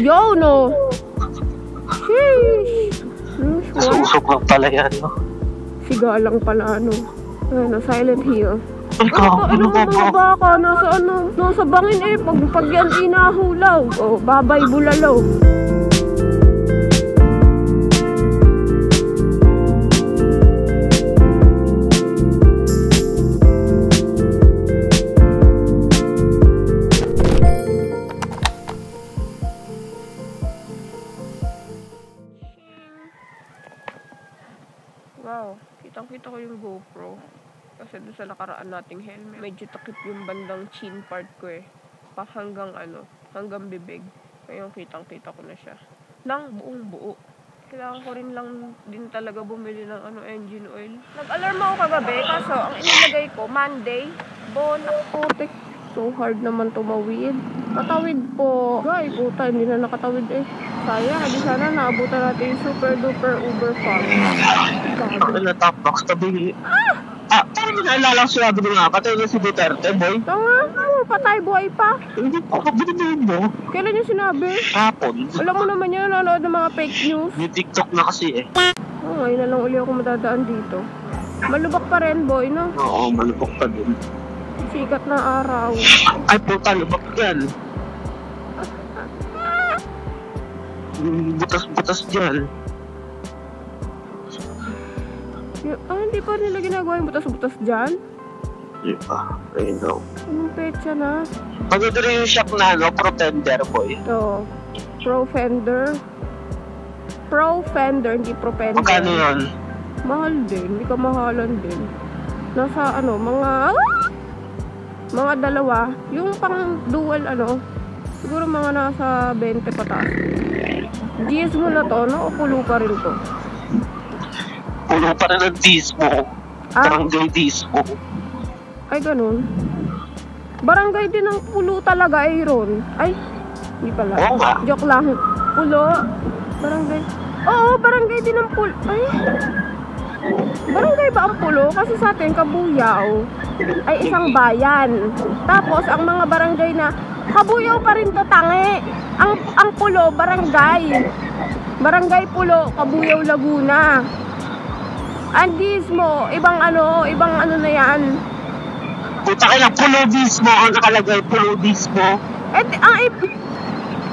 Yo, no! Sheesh! Nasusok lang pala yan, no? Siga lang pala, ano. Ano, Silent Hill. Ano ba mga baka, nasa bangin eh. Pag yan inahulaw. O, babay bulalaw. Wow, kitang-kita ko yung GoPro. Kasi doon sa nakaraan nating helmet, medyo takip yung bandang chin part ko eh. Hanggang bibig. Ngayon kitang-kita ko na siya. Nang buong buo. Kailangan ko rin lang din talaga bumili ng engine oil. Nag-alarm ako kagabi, kaso ang inilagay ko, Monday. Nakutik. So hard naman tumawid. Patawid po. Guys, puta, hindi na nakatawid eh. Sayang, di sana naabutan natin yung super duper uber fast. Wala top box tabi. Parang naalala ko sinabi ko nga, patay na si Duterte, boy. Tanga, patay buhay pa. Hindi pa, kabinihin mo. Kailan yung sinabi? Hapon. Alam mo naman yun, nanonood ng mga fake news. Yung TikTok na kasi eh. Ngayon na lang uli ako madadaan dito. Malubak pa rin, boy, no? Oo, malubak pa din. Sikat na araw. Ay, puta, lubak yan. Butas-butas dyan. Hindi pa nila ginagawa yung butas-butas dyan? Di ba? I know. Anong petsa na? Pagod rin yung shop na, Pro-Fender, boy. Ito. Pro-Fender. Pro-Fender, hindi Pro-Fender. Magkano yun? Mahal din. Hindi ka mahalan din. Nasa, mga dalawa. Yung pang dual, siguro mga nasa 20 pataas. GS mo na to, no? O pulo pa rin to? Pulo pa rin ang dismo. Barangay dismo. Ay, ganun. Barangay din ang pulo talaga, Aaron. Ay, hindi pala. Oo nga. Joke lang. Pulo. Barangay. Oo, barangay din ang pulo. Ay. Barangay ba ang pulo? Kasi sa atin, Kabuyaw ay isang bayan. Tapos, ang mga barangay na Kabuyaw pa rin to, tangi. Ang pulo, barangay. Barangay Pulo, Kabuyaw, Laguna. Andismo, ibang ano na yan. Puta ka lang, Pulo dismo. Ang nakalagay, Pulo dismo.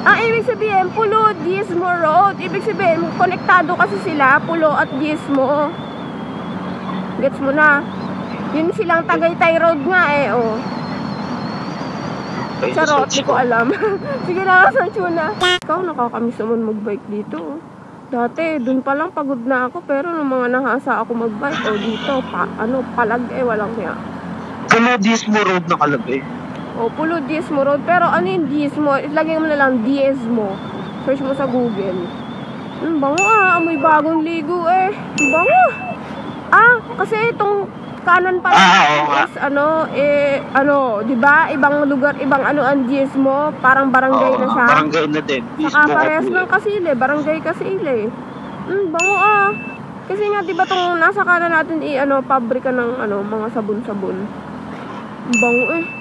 Ang ibig sabihin, Pulo, Dismo Road. Ibig sabihin, konektado kasi sila, Pulo at Dismo. Gets mo na? Yun silang Tagaytay Road nga eh, oh. Charot, di ko alam. Sige na, search mo na. Ikaw, nakakamiss naman magbike dito, oh. Dati, dun pa lang pagod na ako, pero nung mga nahasa ako magbike, oh, dito, palag eh, walang kaya. Pulo dismo road nakalagay. O, Pulo Dismo Road. Pero ano yung Dismo? Ilagay mo na lang Dismo. Search mo sa Google. Bango amoy bagong ligo eh. Bango. Kasi itong kanan pa lang is diba? Ibang lugar, ibang ang Dismo. Parang barangay na siya. Barangay na din. Saka parehas ng Kasile. Barangay Kasile. Bango Kasi nga diba itong nasa kanan natin pabrika ng mga sabon-sabon. Bango eh.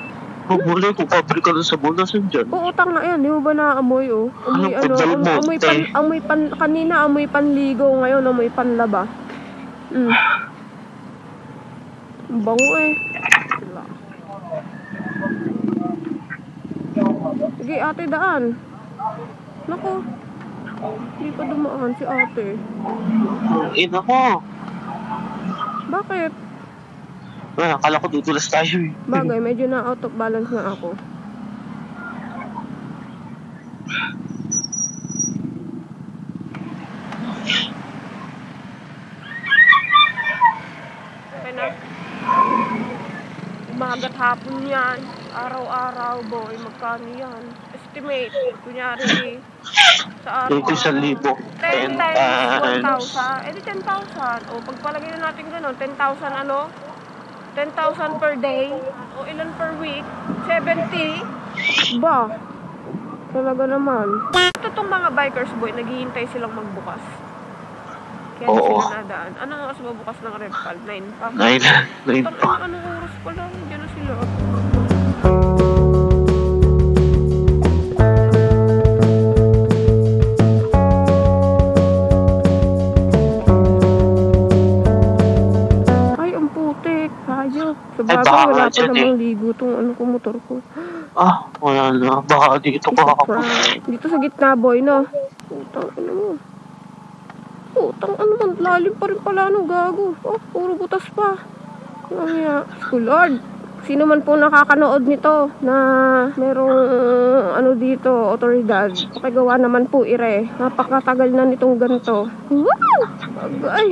Pumuli kung pabrika ng sabon na dyan. Oo, utang na yan. Di mo ba naamoy, oh? Kanina amoy panligo, ngayon amoy panlaba. Bango eh. Sige, ate, daan. Naku. Hindi pa dumaan si ate. Ina ko. Bakit? Akala ko dudulas tayo eh. Bagay, medyo na out of balance na ako. Okay na. Umagat hapon yan. Araw-araw, boy. Magkano yan? Estimate. Kunyari, sa araw. 1,000. 10 times 1,000. Eh di 10,000. O, pagpalagay na natin gano'n, 10,000 10,000 per day. O ilan per week? 70. Ba? Talaga naman. Ito tong mga bikers, boy, naghihintay silang magbukas. Kaya Oo. sila nadaan. Anong oras ba bukas ng Repal? 9 pa. 9 pa. Anong oras pa lang? Diyan na sila. Ay, ang putik. Hayop. Sa Ay, bagay, baka wala pa dyan namang ligo tong ano ko, motor ko. Wala na. Baka dito Isa ka. prank. Dito sa gitna, boy, no? Putang, ano mo? Putang, ano man, lalim pa rin pala nung gago. Oh, puro butas pa. Kaya, Lord, sino man po nakakanood nito na merong ano dito, otoridad, pakigawa naman po ire. Napakatagal na nitong ganito. Wow! Bagay!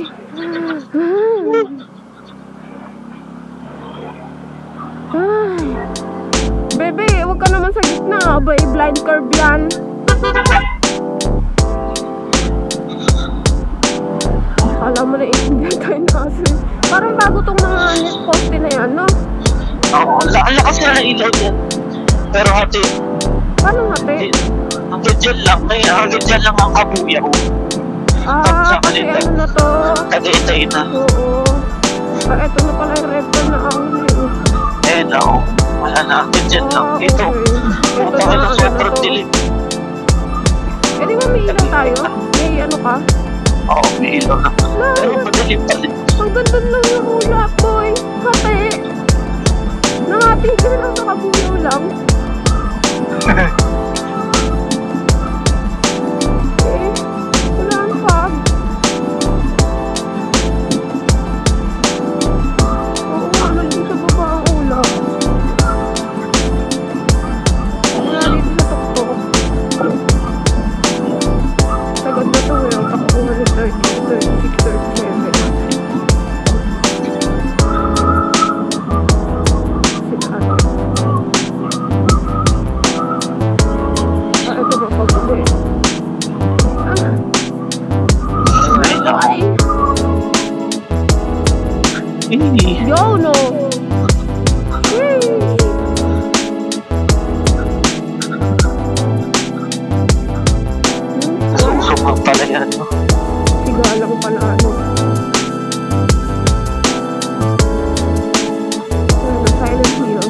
Ay. Bebe, huwag ka naman sa gitna. Abay, blind curve yan. Akala mo na iindihan tayo na kasi. Parang bago tong mga net poste na yan, no? Oo, ang lakas na ng ilaw yan. Pero hati, Paano hati? hanggang dyan lang. Hanggang dyan lang ang kabuyaw. Kasi ano na to? Tagaytay na. Oo. Eto na pala yung red car na ahuli. Oo. Wala na, hanggang dyan lang. Ito. Ito Baka na, na sobrang dilim. Di ba may ilaw tayo? May ano ka? Oo, may ilaw na. Pero madalim pa rin. Ang ganda lang yung ulap, boy. Hati. Nangatigil lang sa kabuyaw lang. Wala ang fog. Oo nga, nandun sa baba ang ulap. Wala dito sa tuktok. Sagad na to, yung takbuhan ni 36, 37. Ito ba pag-uwi? Yo, no! Susok pala yan, no? Sigalang pala, ano? Silent Hill.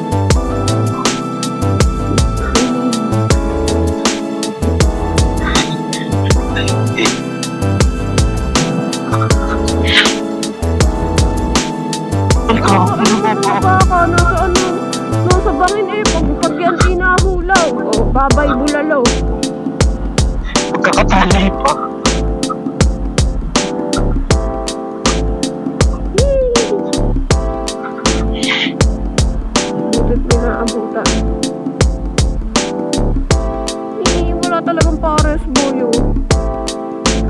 Nasa bangin pag yan inahulaw. Babay bulalaw. Magkakatalay pa. Butit may naabutan. Wala talagang pares, boyo.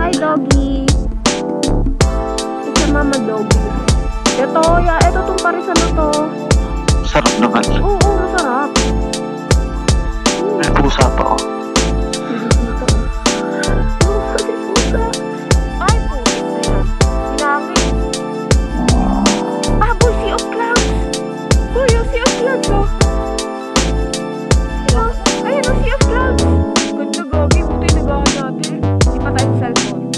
Hi, doggy. It's a mama doggy. Ito tong parisan na to. Sarap naman. Oo, masarap. May pusa pa ako. Ay, putik na yan. Hinangin. Boy, sea of clouds. Boy, yung sea of clouds, oh. Ayun, yung sea of clouds. Ganda, gogi. Buti nagawa natin. Hindi pa tayo sa cellphone.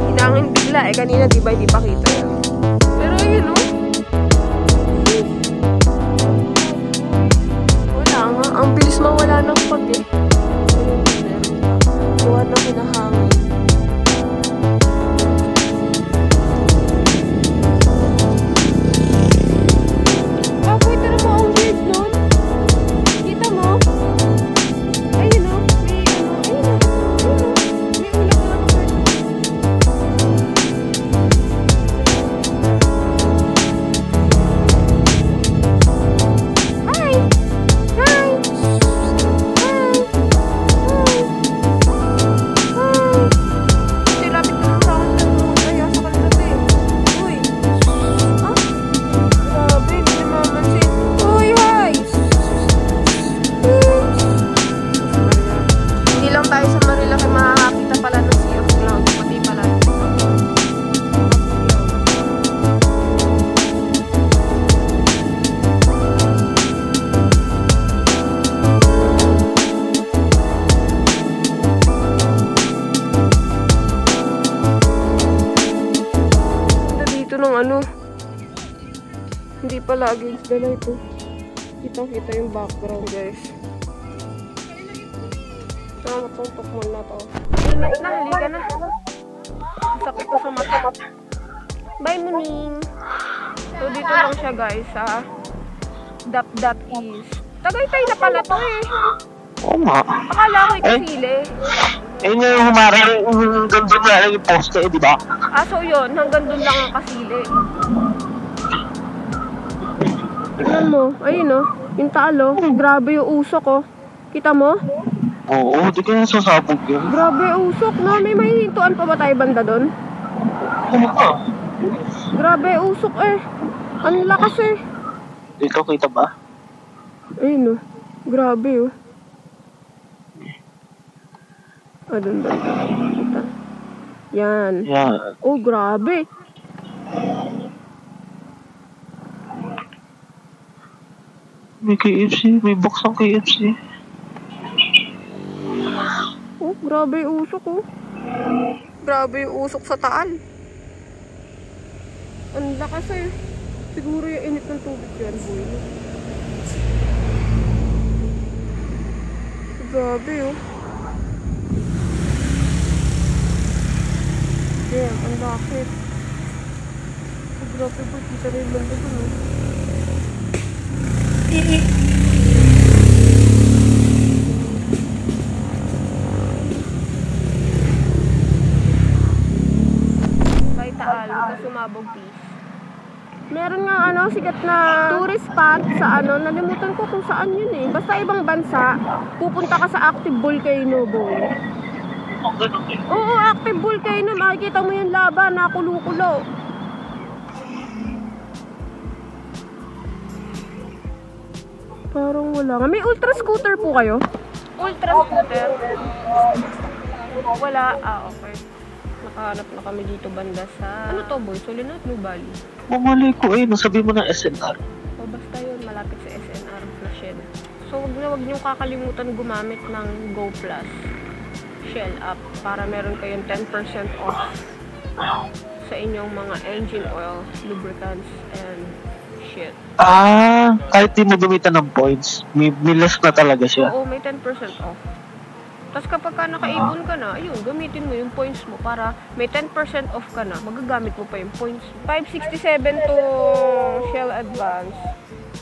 Hinangin bigla. Kanina, di ba, hindi pa kita yan. Pero, yun, oh. ano. Hindi pala against the light, oh. Kitang-kita yung background, guys. Matungtok mo na to. Init na, halika na. Sakit ko sa mata. Bye, Muning! So, dito lang siya, guys, sa Dap East. Tagaytay na pala to, eh. Oo nga. Akala ko ikasili. Eh, yung humarang hanggang doon na lang yung poste, di ba? Ah, so yun, hanggang doon lang ang kasili. Tignan mo, ayun oh, yung talo. Grabe yung usok, oh. Kita mo? Oo, di kaya sasabog yun. Grabe yung usok, no? May mahihintuan pa ba tayo banda doon? Ano ka? Grabe yung usok, eh. Ang lakas, eh. Dito, kita ba? Ayun, oh. Grabe, oh. Ah, doon. Kita. Yan. Yan. Oh, grabe. May KFC. May box ng KFC. Oh, grabe yung usok, oh. Grabe yung usok sa Taal. Ang lakas, eh. Siguro yung init ng tubig yan, boy. Grabe, oh. Damn, ang lakit. Grabe, boy. Kita na yung banda doon, oh. Bye, Taal. Huwag ka sumabog, please. Meron nga ano, sikat na tourist spot sa ano, nalimutan ko kung saan yun eh. Basta ibang bansa, pupunta ka sa active volcano, boy. Oo, active volcano. Makikita mo yung lava na kulo-kulo. Parang wala nga. May ultra scooter po kayo? Ultra scooter? Wala. Ah, okay. Nakahanap na kami dito banda sa... Ano to, boy? Solinat, Blue Valley. Mamali ko eh. Nasabi mo ng SNR. O basta yun, malapit sa SNR na Shell. So, wag niyong kakalimutan gumamit ng Go Plus Shell app para meron kayong 10% off sa inyong mga engine oil, lubricants, and shit. Ah, kahit di mo gamitan ng points, may less na talaga siya. Oo, may 10% off. Tapos kapag ka nakaipon ka na, ayun, gamitin mo yung points mo para may 10% off ka na, magagamit mo pa yung points. 567 to Shell Advance.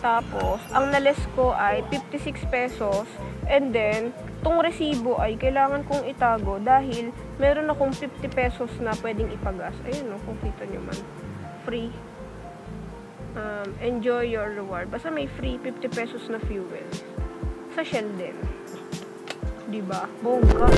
Tapos, ang nales ko ay 56 pesos. And then, tong resibo ay kailangan kong itago dahil meron akong 50 pesos na pwedeng ipagas. Ayun, no, kung kita nyo man. Free. Enjoy your reward. Basta may free 50 pesos na fuel. Sa Shell din. Diba? Bongga.